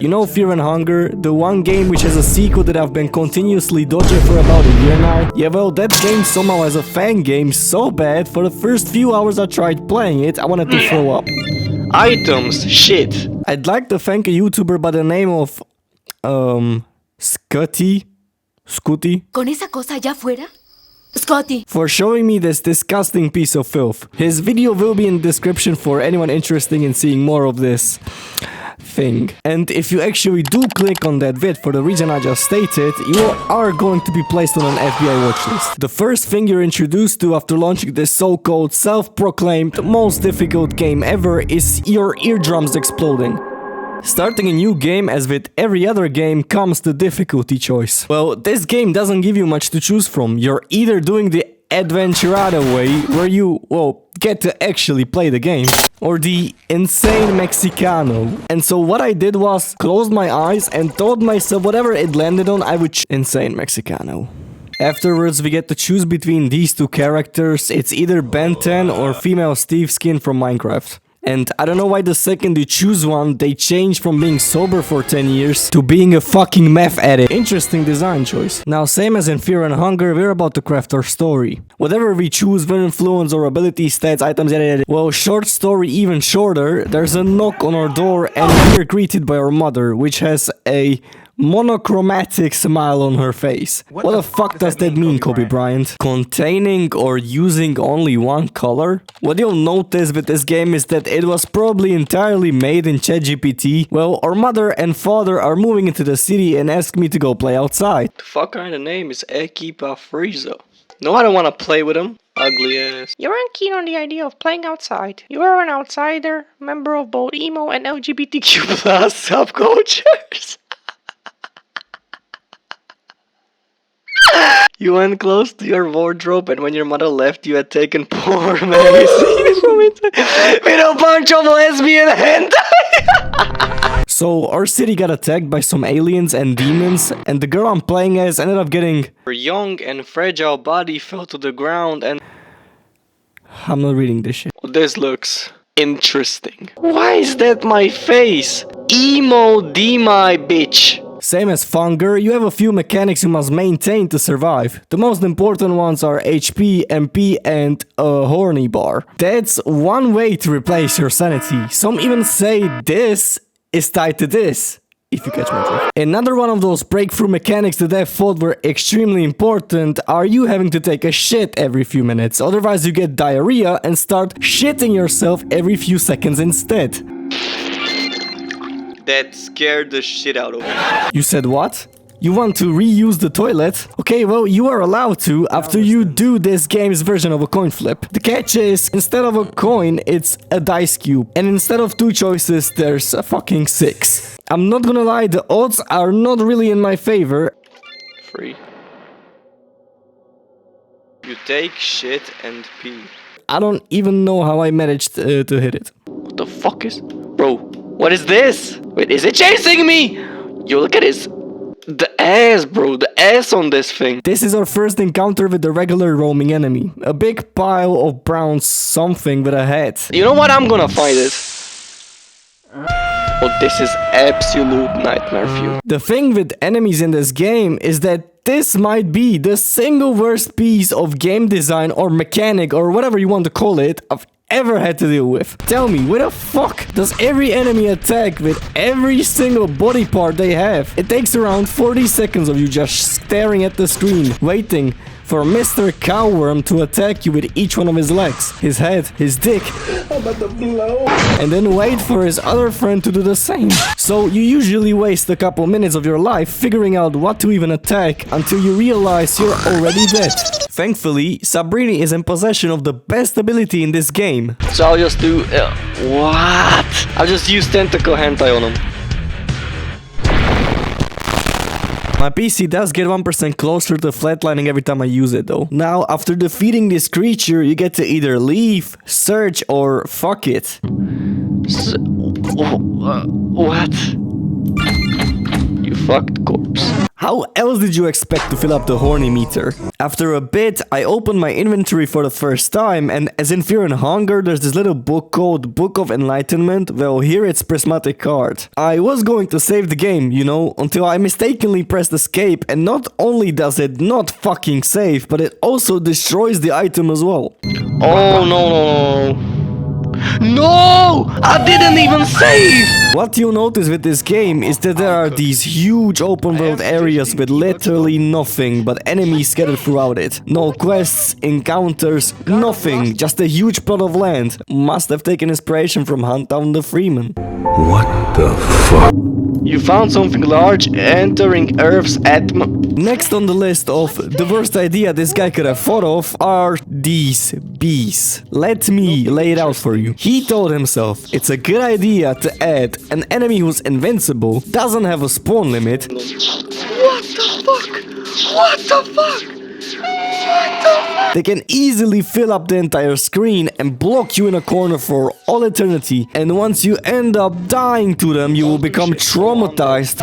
You know Fear and Hunger, the one game which has a sequel that I've been continuously dodging for about a year now? Yeah, well, that game somehow has a fan game so bad, for the first few hours I tried playing it, I wanted to throw up. Items, shit. I'd like to thank a YouTuber by the name of... Scuti? ¿Con esa cosa allá afuera? Scuti. For showing me this disgusting piece of filth. His video will be in the description for anyone interested in seeing more of this thing. And if you actually do click on that vid for the reason I just stated, you are going to be placed on an FBI watchlist. The first thing you're introduced to after launching this so-called self-proclaimed most difficult game ever is your eardrums exploding. Starting a new game, as with every other game, comes the difficulty choice. Well, this game doesn't give you much to choose from. You're either doing the Adventurada way, where you, well, get to actually play the game, or the insane Mexicano. And so what I did was close my eyes and told myself whatever it landed on, I would insane Mexicano. Afterwards, we get to choose between these two characters. It's either Ben 10 or female Steve Skin from Minecraft. And I don't know why the second you choose one, they change from being sober for 10 years to being a fucking meth addict. Interesting design choice. Now, same as in Fear and Hunger, we're about to craft our story. Whatever we choose, we're influence or ability, stats, items, yada. Well, short story even shorter, there's a knock on our door and we're greeted by our mother, which has a monochromatic smile on her face. What the fuck does that mean, Kobe Bryant? Containing or using only one color? What you'll notice with this game is that it was probably entirely made in ChatGPT. Well, our mother and father are moving into the city and ask me to go play outside. The fuck kind of name is Equipa Frieza? No, I don't want to play with him. Ugly ass. You aren't keen on the idea of playing outside. You are an outsider, member of both emo and LGBTQ Plus subcultures. You went close to your wardrobe, and when your mother left, you had taken poor magazines from it with a bunch of lesbian hentai. So our city got attacked by some aliens and demons, and the girl I'm playing as ended up getting... Her young and fragile body fell to the ground and... I'm not reading this shit. This looks interesting. Why is that my face? Emo Demi bitch. Same as Funger, you have a few mechanics you must maintain to survive. The most important ones are HP, MP, and a horny bar. That's one way to replace your sanity. Some even say this is tied to this, if you catch my drift. Another one of those breakthrough mechanics that I thought were extremely important are you having to take a shit every few minutes. Otherwise you get diarrhea and start shitting yourself every few seconds instead. That scared the shit out of me. You said what? You want to reuse the toilet? Okay, well, you are allowed to after you do this game's version of a coin flip. The catch is, instead of a coin, it's a dice cube. And instead of 2 choices, there's a fucking 6. I'm not gonna lie, the odds are not really in my favor. Free. You take shit and pee. I don't even know how I managed to hit it. What the fuck is... Bro, what is this? Wait, is it chasing me? Yo, look at this. The ass, bro. The ass on this thing. This is our first encounter with the regular roaming enemy. A big pile of brown something with a head. You know what? I'm gonna find it. Oh, this is absolute nightmare fuel. The thing with enemies in this game is that this might be the single worst piece of game design or mechanic or whatever you want to call it I've ever had to deal with. Tell me, where the fuck does every enemy attack with every single body part they have? It takes around 40 seconds of you just staring at the screen, waiting for Mr. Cowworm to attack you with each one of his legs, his head, his dick. I'm about to blow. And then wait for his other friend to do the same. So you usually waste a couple minutes of your life figuring out what to even attack until you realize you're already dead. Thankfully, Sabrini is in possession of the best ability in this game. So I'll just do... what? I'll just use tentacle hentai on him. My PC does get 1% closer to flatlining every time I use it though. Now, after defeating this creature, you get to either leave, search, or fuck it. What? You fucked corpse. How else did you expect to fill up the horny meter? After a bit, I opened my inventory for the first time, and as in Fear and Hunger, there's this little book called Book of Enlightenment. Well, here it's prismatic card. I was going to save the game, you know, until I mistakenly pressed escape, and not only does it not fucking save, but it also destroys the item as well. Oh, no. No! I didn't even save! What you'll notice with this game is that there are these huge open world areas with literally nothing but enemies scattered throughout it. No quests, encounters, nothing, just a huge plot of land. Must have taken inspiration from Hunt Down the Freeman. What the fuck? You found something large entering Earth's atmosphere. Next on the list of the worst idea this guy could have thought of are these bees. Let me lay it out for you. He told himself it's a good idea to add an enemy who's invincible, doesn't have a spawn limit. What the fuck? What the fuck? They can easily fill up the entire screen and block you in a corner for all eternity. And once you end up dying to them, you will become traumatized.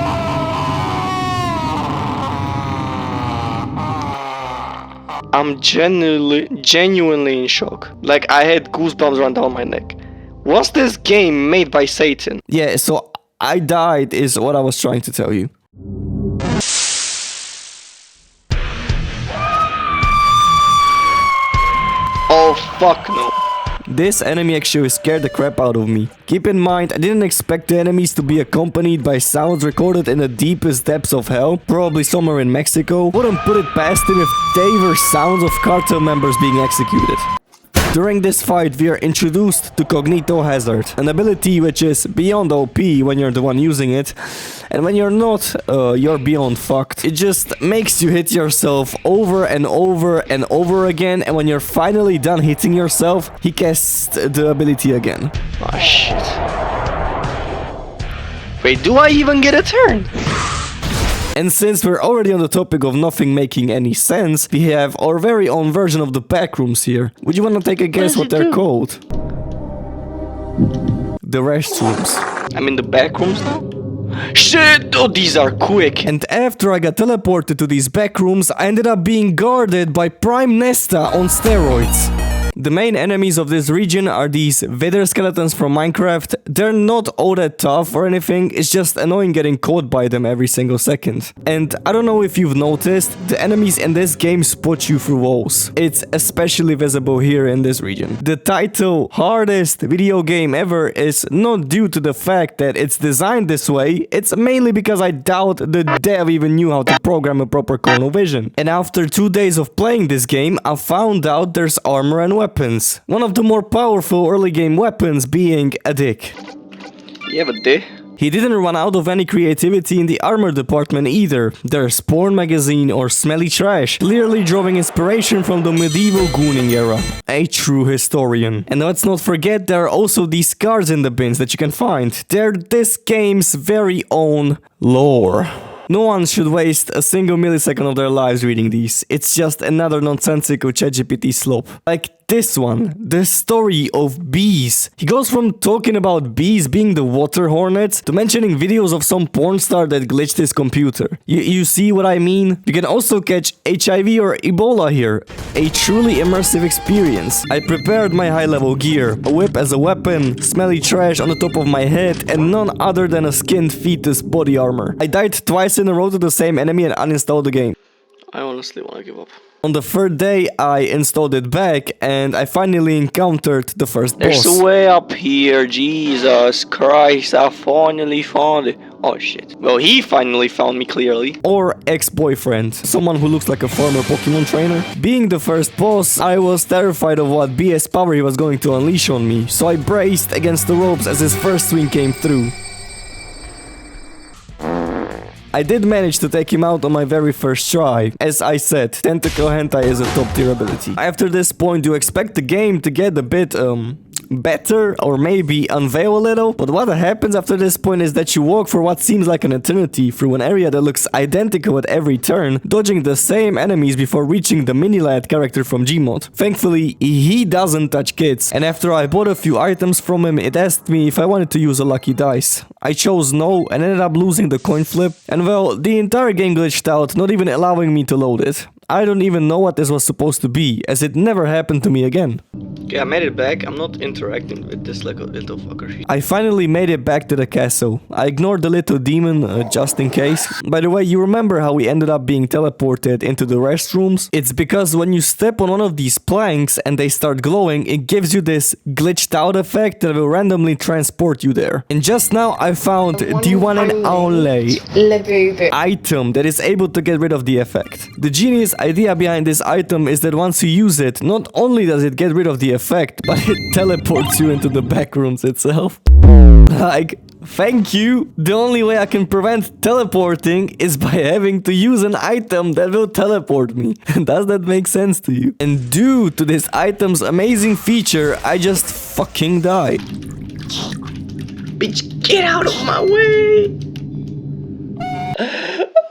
I'm genuinely in shock. Like, I had goosebumps run down my neck. Was this game made by Satan? Yeah, so I died is what I was trying to tell you. Oh, fuck no. This enemy actually scared the crap out of me. Keep in mind, I didn't expect the enemies to be accompanied by sounds recorded in the deepest depths of hell, probably somewhere in Mexico. Wouldn't put it past him if they were sounds of cartel members being executed. During this fight, we are introduced to Cognito Hazard, an ability which is beyond OP when you're the one using it, and when you're not, you're beyond fucked. It just makes you hit yourself over and over and over again, and when you're finally done hitting yourself, he casts the ability again. Oh shit. Wait, do I even get a turn? And since we're already on the topic of nothing making any sense, we have our very own version of the backrooms here. Would you want to take a guess what they're called? The restrooms. I'm in the back rooms now? Shit! Oh, these are quick. And after I got teleported to these backrooms, I ended up being guarded by Prime Nesta on steroids. The main enemies of this region are these wither skeletons from Minecraft. They're not all that tough or anything, it's just annoying getting caught by them every single second. And I don't know if you've noticed, the enemies in this game spot you through walls. It's especially visible here in this region. The title, hardest video game ever, is not due to the fact that it's designed this way, it's mainly because I doubt the dev even knew how to program a proper clonal vision. And after 2 days of playing this game, I found out there's armor and weapons. One of the more powerful early game weapons being a dick. Yeah, but they... He didn't run out of any creativity in the armor department either. There's porn magazine or smelly trash, clearly drawing inspiration from the medieval gooning era. A true historian. And let's not forget there are also these cards in the bins that you can find. They're this game's very own lore. No one should waste a single millisecond of their lives reading these. It's just another nonsensical ChatGPT slop. Like this one, the story of bees. He goes from talking about bees being the water hornets to mentioning videos of some porn star that glitched his computer. You see what I mean? You can also catch HIV or Ebola here. A truly immersive experience. I prepared my high-level gear, a whip as a weapon, smelly trash on the top of my head, and none other than a skinned fetus body armor. I died twice in a row to the same enemy and uninstalled the game. I honestly want to give up. On the third day, I installed it back, and I finally encountered the first There's boss. a way up here, Jesus Christ, I finally found it. Oh shit. Well, he finally found me clearly. Or ex-boyfriend, someone who looks like a former Pokemon trainer. Being the first boss, I was terrified of what BS power he was going to unleash on me, so I braced against the ropes as his first swing came through. I did manage to take him out on my very first try. As I said, Tentacle Hentai is a top tier ability. After this point, you expect the game to get a bit, better or maybe unveil a little. But what happens after this point is that you walk for what seems like an eternity through an area that looks identical at every turn, dodging the same enemies before reaching the mini lad character from Gmod. Thankfully, he doesn't touch kids, and after I bought a few items from him, it asked me if I wanted to use a lucky dice. I chose no and ended up losing the coin flip, and well, the entire game glitched out, not even allowing me to load it. I don't even know what this was supposed to be, as it never happened to me again. Okay, I made it back. I'm not interacting with this like a little fucker. I finally made it back to the castle. I ignored the little demon just in case. By the way, you remember how we ended up being teleported into the restrooms? It's because when you step on one of these planks and they start glowing, it gives you this glitched out effect that will randomly transport you there. And just now I found the one and only item that is able to get rid of the effect. The genius idea behind this item is that once you use it, not only does it get rid of the effect, but it teleports you into the back rooms itself. Like, thank you. The only way I can prevent teleporting is by having to use an item that will teleport me. Does that make sense to you? And due to this item's amazing feature, I just fucking die. Bitch, get out of my way!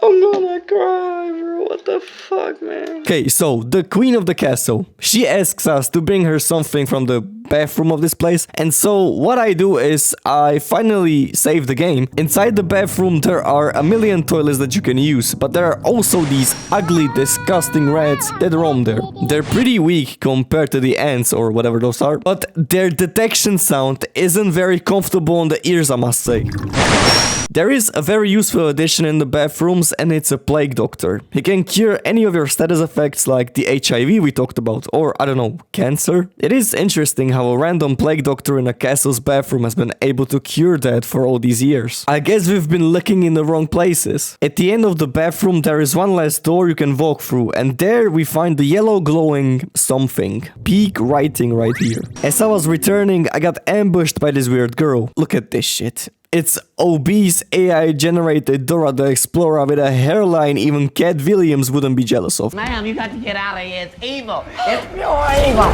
I'm gonna cry, bro. What the fuck, man? Okay, so the queen of the castle, she asks us to bring her something from the bathroom of this place. And so what I do is I finally save the game. Inside the bathroom there are a million toilets that you can use, but there are also these ugly, disgusting rats that roam there. They're pretty weak compared to the ants or whatever those are, but their detection sound isn't very comfortable on the ears, I must say. There is a very useful addition in the bathrooms, and it's a plague doctor. He can cure any of your status effects like the HIV we talked about, or I don't know, cancer. It is interesting how a random plague doctor in a castle's bathroom has been able to cure that for all these years. I guess we've been looking in the wrong places. At the end of the bathroom there is one last door you can walk through, and there we find the yellow glowing something. Peak writing right here. As I was returning, I got ambushed by this weird girl. Look at this shit. It's obese AI-generated Dora the Explorer with a hairline even Cat Williams wouldn't be jealous of. Ma'am, you got to get out of here. It's evil. It's pure evil.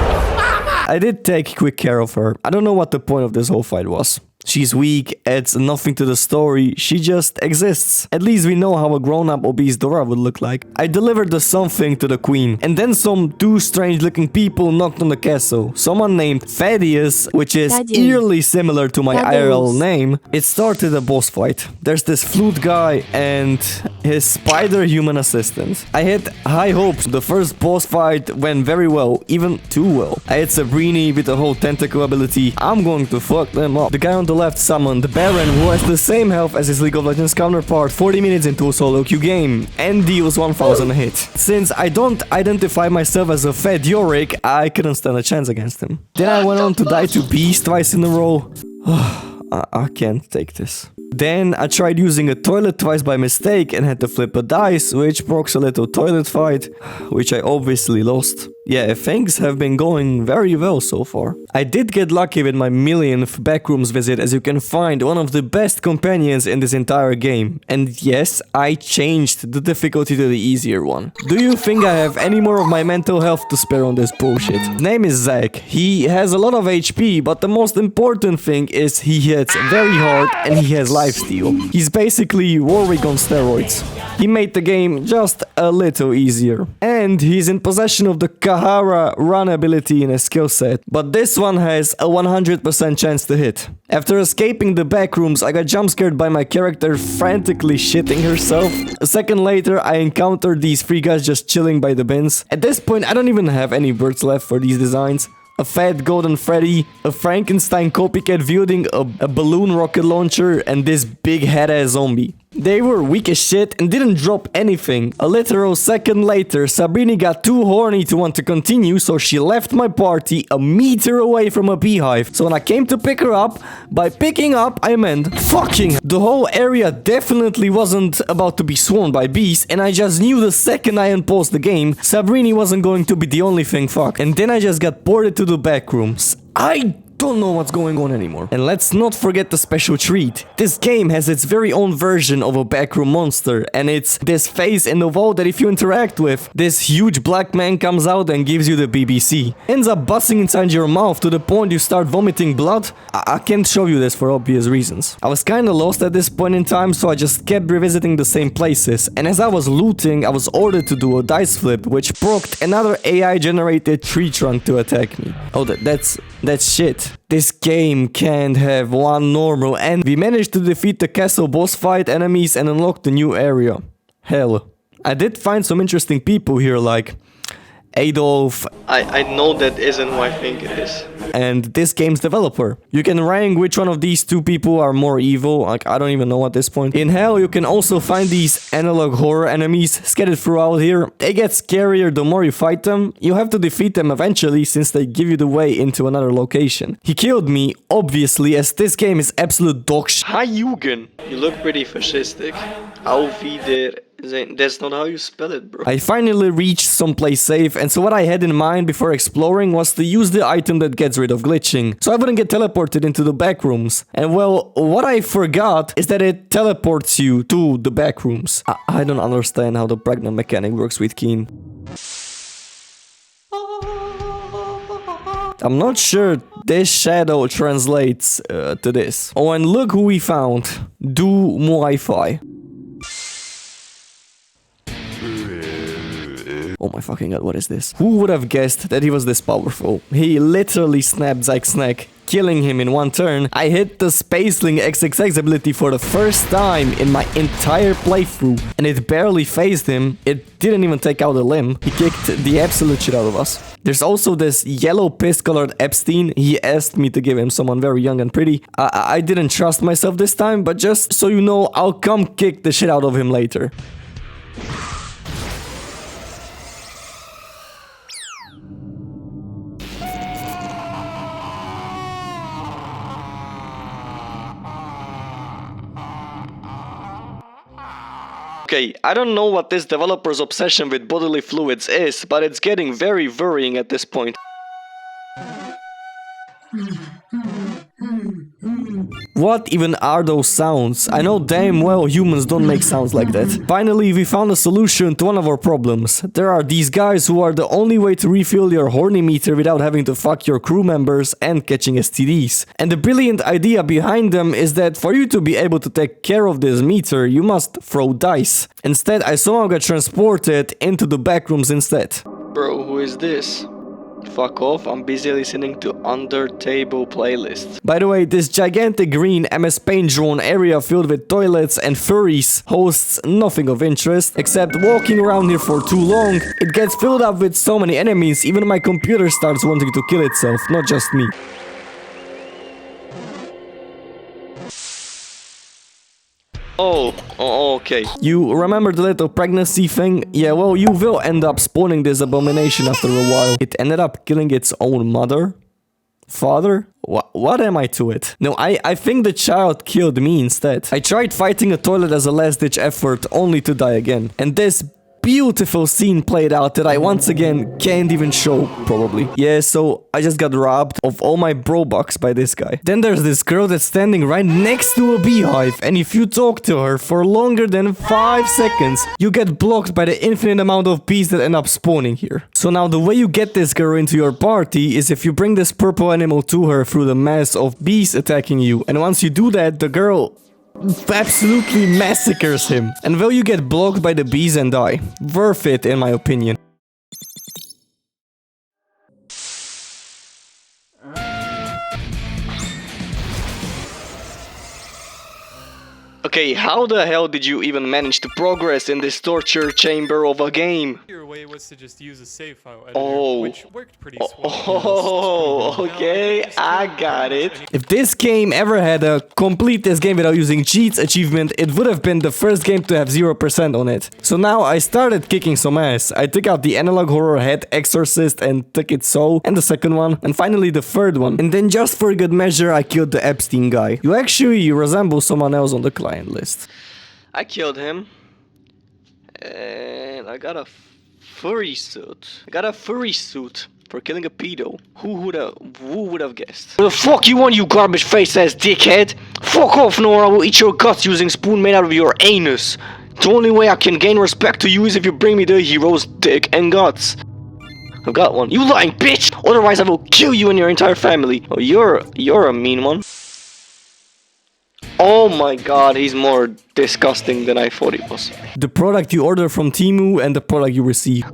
I did take quick care of her. I don't know what the point of this whole fight was. She's weak, adds nothing to the story, she just exists. At least we know how a grown-up obese Dora would look like. I delivered the something to the queen, and then some two strange-looking people knocked on the castle. Someone named Thaddeus, which is eerily similar to my IRL name. It started a boss fight. There's this flute guy and his spider-human assistant. I had high hopes. The first boss fight went very well, even too well. I had Sabrini with the whole tentacle ability. I'm going to fuck them up. The guy on the left summoned the Baron, who has the same health as his League of Legends counterpart 40 minutes into a solo queue game, and deals 1000 hit. Since I don't identify myself as a fat Yorick, I couldn't stand a chance against him. Then I went on to die to Beast twice in a row. I can't take this. Then I tried using a toilet twice by mistake and had to flip a dice, which procs a little toilet fight, which I obviously lost. Yeah, things have been going very well so far. I did get lucky with my millionth backrooms visit, as you can find one of the best companions in this entire game. And yes, I changed the difficulty to the easier one. Do you think I have any more of my mental health to spare on this bullshit? His name is Zach. He has a lot of HP, but the most important thing is he hits very hard and he has lifesteal. He's basically Warwick on steroids. He made the game just a little easier. And he's in possession of the Kahara run ability in his skill set, but this one has a 100% chance to hit. After escaping the backrooms, I got jump scared by my character frantically shitting herself. A second later, I encountered these three guys just chilling by the bins. At this point, I don't even have any words left for these designs. A fat golden Freddy, a Frankenstein copycat wielding a balloon rocket launcher, and this big head-ass zombie. They were weak as shit and didn't drop anything. A literal second later, Sabrini got too horny to want to continue, so she left my party a meter away from a beehive. So when I came to pick her up, by picking up I meant fucking. The whole area definitely wasn't about to be swarmed by bees, and I just knew the second I unpaused the game, Sabrini wasn't going to be the only thing fucked. And then I just got ported to the back rooms. I don't know what's going on anymore. And let's not forget the special treat. This game has its very own version of a backroom monster, and it's this face in the wall that if you interact with, this huge black man comes out and gives you the BBC. Ends up busting inside your mouth to the point you start vomiting blood. I can't show you this for obvious reasons. I was kinda lost at this point in time, so I just kept revisiting the same places, and as I was looting, I was ordered to do a dice flip, which procced another AI-generated tree trunk to attack me. Oh, that's shit. This game can't have one normal, and we managed to defeat the castle boss fight enemies and unlock the new area. Hell. I did find some interesting people here, like Adolf. I know that isn't who I think it is. And this game's developer. You can rank which one of these two people are more evil, like I don't even know at this point. In Hell, you can also find these analog horror enemies scattered throughout here. They get scarier the more you fight them. You have to defeat them eventually since they give you the way into another location. He killed me, obviously, as this game is absolute dog shit. Hi, Jugend. You look pretty fascistic. Auf Wiedersehen. That's not how you spell it, bro. I finally reached someplace safe, and so what I had in mind before exploring was to use the item that gets rid of glitching, so I wouldn't get teleported into the back rooms. And well, what I forgot is that it teleports you to the back rooms. I don't understand how the pregnant mechanic works with Keen. I'm not sure this shadow translates to this. Oh, and look who we found. Do Muay Thai. Oh my fucking god, what is this? Who would have guessed that he was this powerful? He literally snapped Zyke's neck, killing him in one turn. I hit the Spaceling XXX ability for the first time in my entire playthrough, and it barely phased him. It didn't even take out a limb. He kicked the absolute shit out of us. There's also this yellow piss-colored Epstein. He asked me to give him someone very young and pretty. I didn't trust myself this time, but just so you know, I'll come kick the shit out of him later. Okay, I don't know what this developer's obsession with bodily fluids is, but it's getting very worrying at this point. What even are those sounds? I know damn well humans don't make sounds like that. Finally, we found a solution to one of our problems. There are these guys who are the only way to refill your horny meter without having to fuck your crew members and catching STDs. And the brilliant idea behind them is that for you to be able to take care of this meter, you must throw dice. Instead, I somehow got transported into the backrooms instead. Bro, who is this? Fuck off, I'm busy listening to Under Table playlists. By the way, this gigantic green MS Paint drawn area filled with toilets and furries hosts nothing of interest, except walking around here for too long, it gets filled up with so many enemies, even my computer starts wanting to kill itself, not just me. Oh, okay. You remember the little pregnancy thing? Yeah, well, you will end up spawning this abomination after a while. It ended up killing its own mother? Father? What am I to it? No, I think the child killed me instead. I tried fighting a toilet as a last-ditch effort, only to die again. And this beautiful scene played out that I once again can't even show, probably. Yeah, so I just got robbed of all my bro bucks by this guy. Then there's this girl that's standing right next to a beehive, and if you talk to her for longer than 5 seconds, you get blocked by the infinite amount of bees that end up spawning here. So now the way you get this girl into your party is if you bring this purple animal to her through the mass of bees attacking you, and once you do that, the girl absolutely massacres him. And will you get blocked by the bees and die? Worth it, in my opinion. Okay, how the hell did you even manage to progress in this torture chamber of a game? Your way was to just use a save file editor, which worked pretty swell. Oh, okay, I got it. If this game ever had a complete this game without using cheats achievement, it would have been the first game to have 0% on it. So now I started kicking some ass. I took out the analog horror head exorcist and took its soul, and the second one, and finally the third one. And then just for good measure, I killed the Epstein guy. You actually resemble someone else on the client list. I killed him. And I got a furry suit. For killing a pedo. Who would have guessed? The fuck you want, you garbage face ass dickhead? Fuck off, Nora. I will eat your guts using spoon made out of your anus. The only way I can gain respect to you is if you bring me the hero's dick and guts. I've got one. You lying bitch! Otherwise I will kill you and your entire family. Oh, you're a mean one. Oh my god, he's more disgusting than I thought he was. The product you order from Temu and the product you receive. I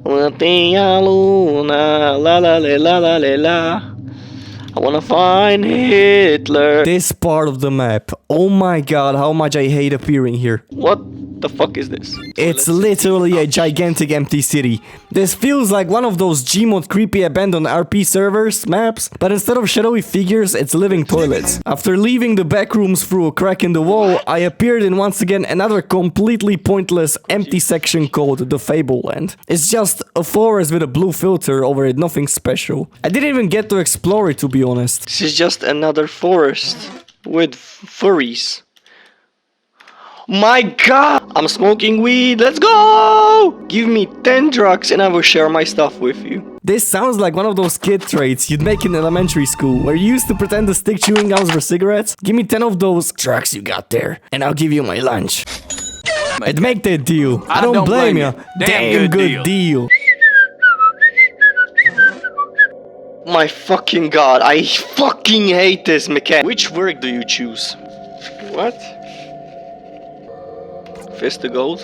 wanna find Hitler. This part of the map. Oh my god, how much I hate appearing here. What the fuck is this? It's literally a gigantic empty city. This feels like one of those Gmod creepy abandoned RP servers maps, but instead of shadowy figures, it's living toilets. After leaving the back rooms through a crack in the wall, I appeared in once again another completely pointless empty section called the Fableland. It's just a forest with a blue filter over it, nothing special. I didn't even get to explore it, to be honest. This is just another forest with furries. My god! I'm smoking weed, let's go! Give me 10 drugs and I will share my stuff with you. This sounds like one of those kid traits you'd make in elementary school, where you used to pretend to stick chewing gums for cigarettes. Give me 10 of those drugs you got there, and I'll give you my lunch. I'd make that deal. I don't blame you. Damn good deal. My fucking god, I fucking hate this mechanic. Which work do you choose? What? Fist of gold?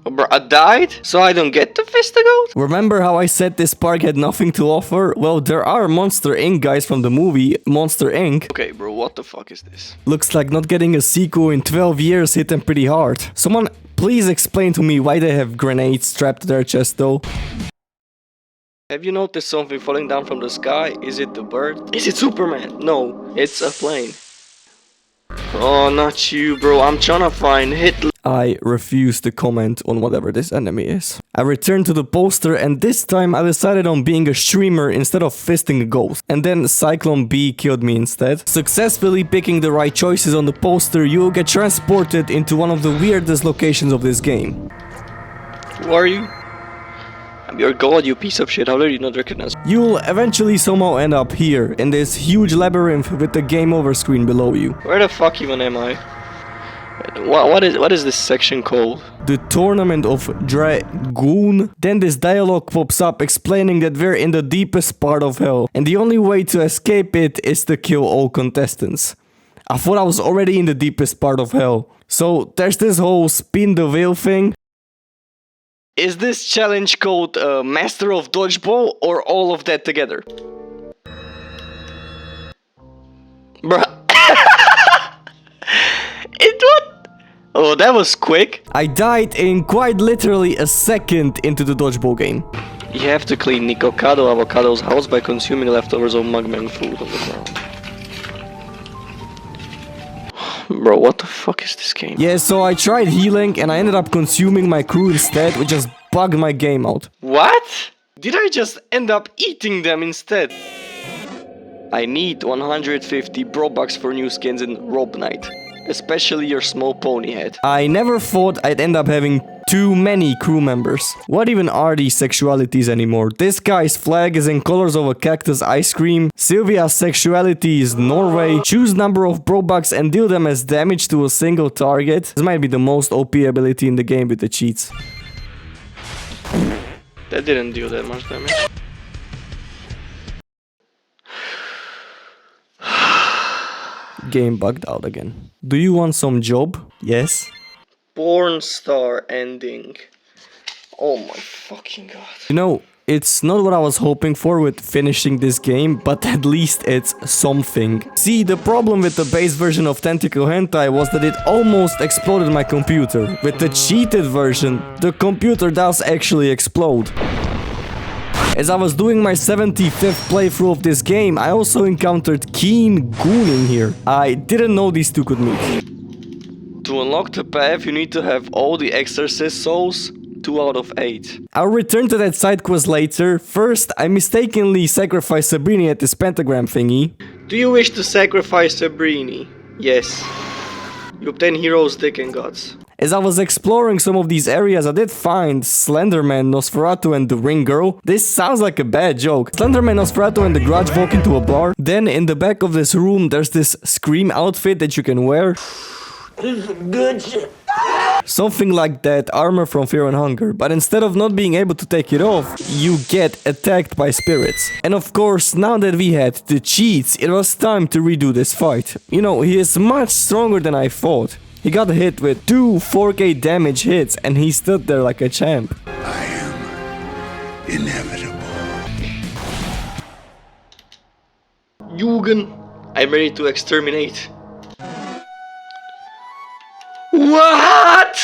Oh, bro, I died? So I don't get the fist of gold? Remember how I said this park had nothing to offer? Well, there are Monster Inc. guys from the movie Monster Inc. Okay, bro, what the fuck is this? Looks like not getting a sequel in 12 years hit them pretty hard. Someone please explain to me why they have grenades strapped to their chest though. Have you noticed something falling down from the sky? Is it the bird? Is it Superman? No, it's a plane. Oh, not you, bro. I'm trying to find Hitler. I refuse to comment on whatever this enemy is. I returned to the poster and this time I decided on being a streamer instead of fisting a ghost. And then Cyclone B killed me instead. Successfully picking the right choices on the poster, you will get transported into one of the weirdest locations of this game. Who are you? I'm your god, you piece of shit. How did you not recognize me? You'll eventually somehow end up here, in this huge labyrinth with the game over screen below you. Where the fuck even am I? What is this section called? The Tournament of Dragoon. Then this dialogue pops up explaining that we're in the deepest part of hell, and the only way to escape it is to kill all contestants. I thought I was already in the deepest part of hell. So there's this whole spin the wheel thing. Is this challenge called Master of Dodgeball or all of that together? Bruh. What? Oh, that was quick. I died in quite literally a second into the dodgeball game. You have to clean Nikocado Avocado's house by consuming leftovers of mukbang food on the ground. Bro, what the fuck is this game? Yeah, so I tried healing and I ended up consuming my crew instead, which just bugged my game out. What? Did I just end up eating them instead? I need 150 Robux for new skins in Rob Night. Especially your small pony head. I never thought I'd end up having too many crew members. What even are these sexualities anymore? This guy's flag is in colors of a cactus ice cream. Sylvia's sexuality is Norway. Choose number of Robux and deal them as damage to a single target. This might be the most OP ability in the game with the cheats. That didn't do that much damage. Game bugged out again. Do you want some job? Yes. Porn star ending. Oh my fucking god. You know, it's not what I was hoping for with finishing this game, but at least it's something. See, the problem with the base version of Tentacle Hentai was that it almost exploded my computer. With the cheated version, the computer does actually explode. As I was doing my 75th playthrough of this game, I also encountered Keen Gooning here. I didn't know these two could meet. To unlock the path, you need to have all the Exorcist souls, 2 out of 8. I'll return to that side quest later. First, I mistakenly sacrificed Sabrini at this pentagram thingy. Do you wish to sacrifice Sabrini? Yes. You obtain hero's dick and guts. As I was exploring some of these areas, I did find Slenderman, Nosferatu, and the Ring Girl. This sounds like a bad joke. Slenderman, Nosferatu, and the Grudge walk into a bar. Then in the back of this room, there's this Scream outfit that you can wear. Good shit. Something like that armor from Fear and Hunger, but instead of not being able to take it off, you get attacked by spirits. And of course, now that we had the cheats, it was time to redo this fight. You know, he is much stronger than I thought. He got hit with 2 4K damage hits and he stood there like a champ. I am inevitable. Jugend, I'm ready to exterminate. What?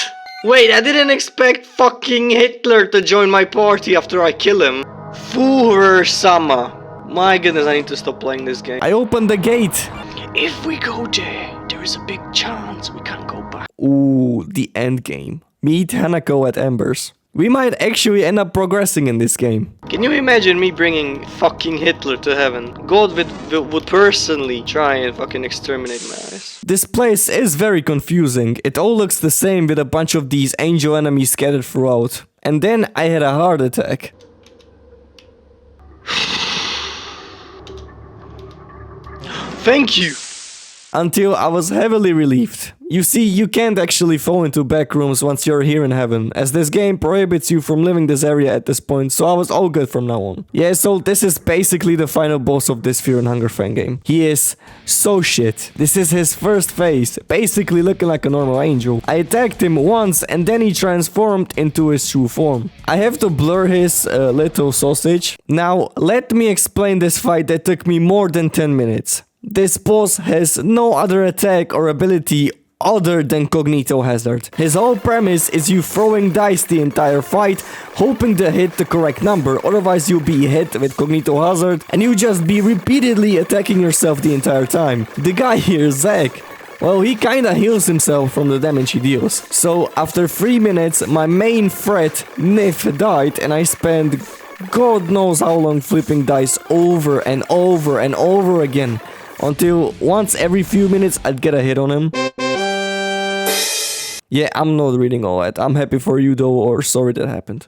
Wait, I didn't expect fucking Hitler to join my party after I kill him. Fuhrer-sama. My goodness, I need to stop playing this game. I opened the gate. If we go there is a big chance we can't go back. Ooh, the end game. Meet Hanako at Embers. We might actually end up progressing in this game. Can you imagine me bringing fucking Hitler to heaven? God would personally try and fucking exterminate my eyes. This place is very confusing. It all looks the same with a bunch of these angel enemies scattered throughout. And then I had a heart attack. Thank you! Until I was heavily relieved. You see, you can't actually fall into back rooms once you're here in heaven, as this game prohibits you from leaving this area at this point, so I was all good from now on. Yeah, so this is basically the final boss of this Fear and Hunger fan game. He is so shit. This is his first phase, basically looking like a normal angel. I attacked him once and then he transformed into his true form. I have to blur his little sausage. Now, let me explain this fight that took me more than 10 minutes. This boss has no other attack or ability other than Cognito Hazard. His whole premise is you throwing dice the entire fight, hoping to hit the correct number, otherwise you'll be hit with Cognito Hazard and you just be repeatedly attacking yourself the entire time. The guy here, Zack, well, he kinda heals himself from the damage he deals. So after 3 minutes, my main threat, Nif, died and I spent God knows how long flipping dice over and over and over again. Until once every few minutes I'd get a hit on him. Yeah, I'm not reading all that. I'm happy for you though, or sorry that happened.